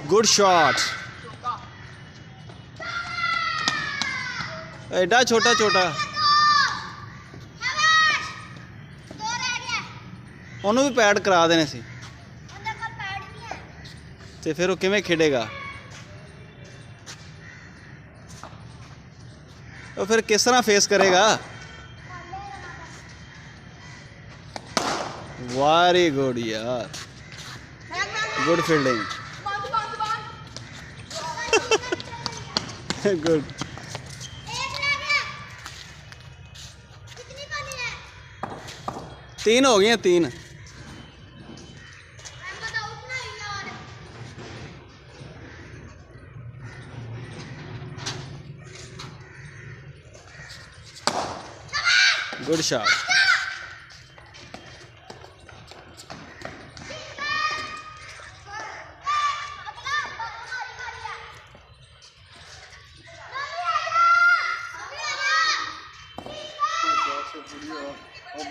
Good shot. एडा छोटा छोटा ਉਹਨੂੰ ਵੀ ਪੈਡ ਕਰਾ ਦੇਣੇ ਸੀ ਤੇ ਫਿਰ ਉਹ ਕਿਵੇਂ ਖੇਡੇਗਾ? ਉਹ ਫਿਰ ਕਿਸ ਤਰ੍ਹਾਂ ਫੇਸ ਕਰੇਗਾ? वेरी गुड यार, गुड फील्डिंग, गुड। तीन हो गई, तीन। Good shot.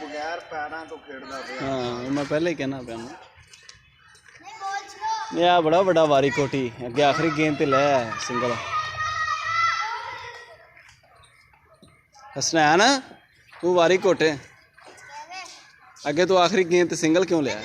बगैर पैरों तो खेलता पे। हाँ मैं पहले ही कहना पे यह बड़ा बड़ा वारी कोटी अगे आखिरी गेंद ते लै सिंगल। हसना है ना तू वारी कोटे अगे तू आखिरी गेंद ते सिंगल क्यों लिया?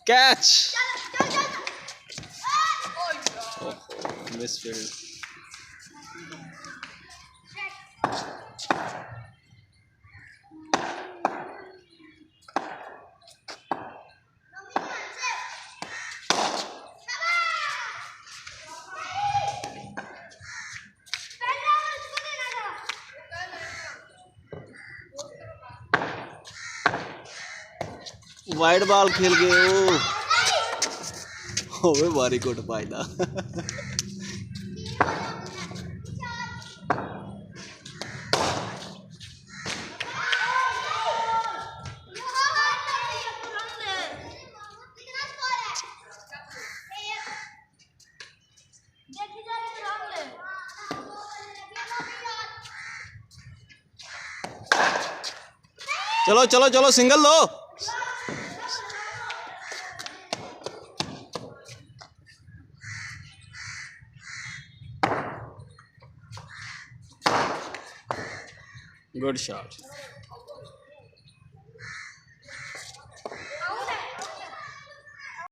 कैच। मिसफील्ड। वाइड बॉल खेल गए होवे वारी कोट पायदा। चलो चलो चलो सिंगल लो। Good shot.